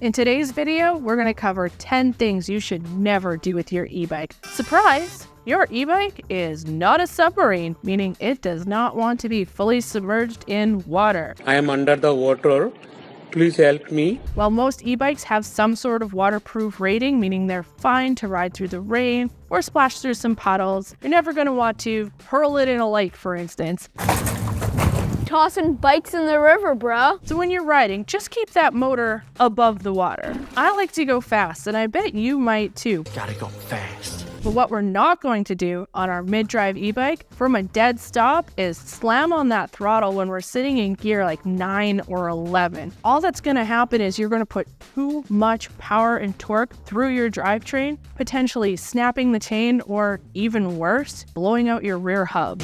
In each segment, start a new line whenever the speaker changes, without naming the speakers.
In today's video, we're going to cover 10 things you should never do with your e-bike. Surprise! Your e-bike is not a submarine, meaning it does not want to be fully submerged in water.
I am under the water. Please help me.
While most e-bikes have some sort of waterproof rating, meaning they're fine to ride through the rain or splash through some puddles, you're never going to want to hurl it in a lake, for instance.
Tossing bikes in the river, bro.
So when you're riding, just keep that motor above the water. I like to go fast, and I bet you might too.
Gotta go fast.
But what we're not going to do on our mid-drive e-bike from a dead stop is slam on that throttle when we're sitting in gear like 9 or 11. All that's going to happen is you're going to put too much power and torque through your drivetrain, potentially snapping the chain or even worse, blowing out your rear hub.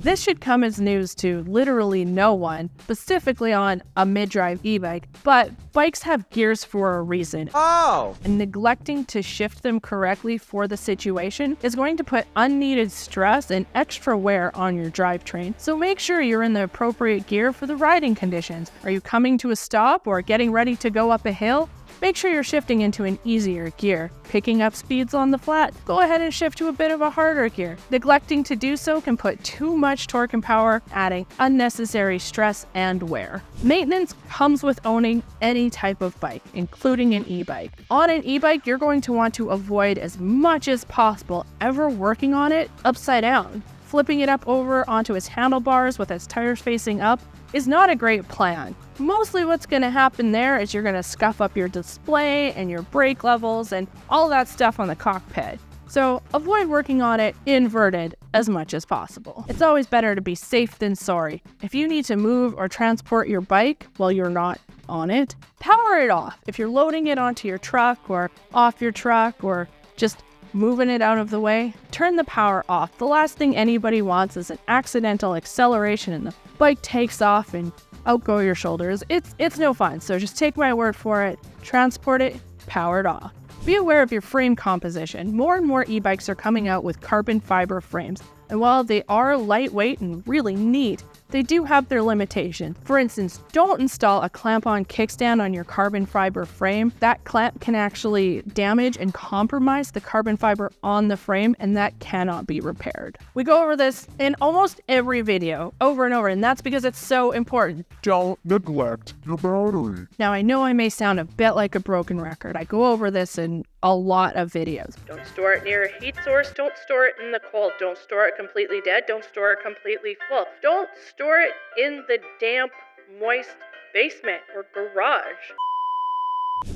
This should come as news to literally no one, specifically on a mid-drive e-bike, but bikes have gears for a reason. And neglecting to shift them correctly for the situation is going to put unneeded stress and extra wear on your drivetrain. So make sure you're in the appropriate gear for the riding conditions. Are you coming to a stop or getting ready to go up a hill? Make sure you're shifting into an easier gear. Picking up speeds on the flat, go ahead and shift to a bit of a harder gear. Neglecting to do so can put too much torque and power, adding unnecessary stress and wear. Maintenance comes with owning any type of bike, including an e-bike. On an e-bike, you're going to want to avoid as much as possible ever working on it upside down. Flipping it up over onto its handlebars with its tires facing up is not a great plan. Mostly what's going to happen there is you're going to scuff up your display and your brake levels and all that stuff on the cockpit. So avoid working on it inverted as much as possible. It's always better to be safe than sorry. If you need to move or transport your bike while you're not on it, power it off. If you're loading it onto your truck or off your truck or just moving it out of the way, turn the power off. The last thing anybody wants is an accidental acceleration and the bike takes off and out go your shoulders. It's no fun, so just take my word for it. Transport it, power it off. Be aware of your frame composition. More and more e-bikes are coming out with carbon fiber frames, and while they are lightweight and really neat, they do have their limitations. For instance, don't install a clamp-on kickstand on your carbon fiber frame. That clamp can actually damage and compromise the carbon fiber on the frame, and that cannot be repaired. We go over this in almost every video, over and over, and that's because it's so important.
Don't neglect your battery.
Now, I know I may sound a bit like a broken record. I go over this in a lot of videos.
Don't store it near a heat source. Don't store it in the cold. Don't store it completely dead. Don't store it completely full. Don't store it in the damp, moist basement or garage.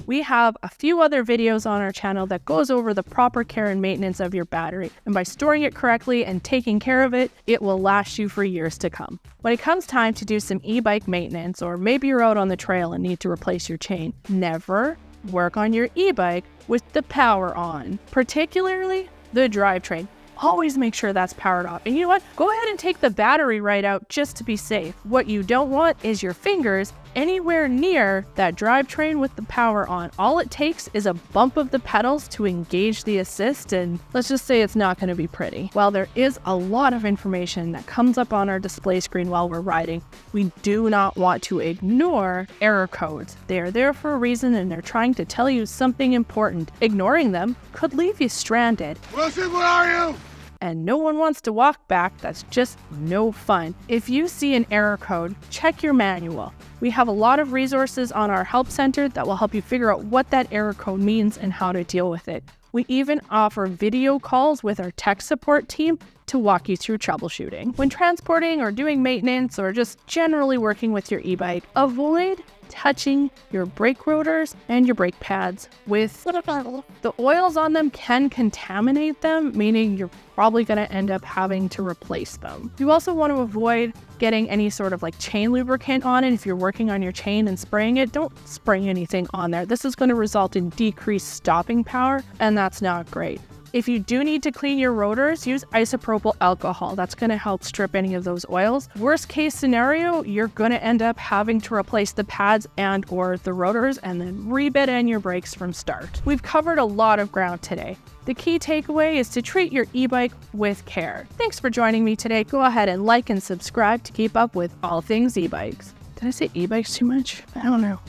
We have a few other videos on our channel that goes over the proper care and maintenance of your battery. And by storing it correctly and taking care of it, it will last you for years to come. When it comes time to do some e-bike maintenance, or maybe you're out on the trail and need to replace your chain, never work on your e-bike with the power on, particularly the drivetrain. Always make sure that's powered off. And you know what? Go ahead and take the battery right out just to be safe. What you don't want is your fingers anywhere near that drivetrain with the power on. All it takes is a bump of the pedals to engage the assist, and let's just say it's not going to be pretty. While there is a lot of information that comes up on our display screen while we're riding, we do not want to ignore error codes. They are there for a reason, and they're trying to tell you something important. Ignoring them could leave you stranded.
Wilson, where are you?
And no one wants to walk back. That's just no fun. If you see an error code, check your manual. We have a lot of resources on our help center that will help you figure out what that error code means and how to deal with it. We even offer video calls with our tech support team to walk you through troubleshooting. When transporting or doing maintenance or just generally working with your e-bike, avoid touching your brake rotors and your brake pads with the oils on them can contaminate them, meaning you're probably going to end up having to replace them. You also want to avoid getting any sort of like chain lubricant on it. If you're working on your chain and spraying it, don't spray anything on there. This is going to result in decreased stopping power, and that's not great. If you do need to clean your rotors, use isopropyl alcohol. That's going to help strip any of those oils. Worst case scenario, you're going to end up having to replace the pads and or the rotors and then rebid in your brakes from start. We've covered a lot of ground today. The key takeaway is to treat your e-bike with care. Thanks for joining me today. Go ahead and like and subscribe to keep up with all things e-bikes. Did I say e-bikes too much? I don't know.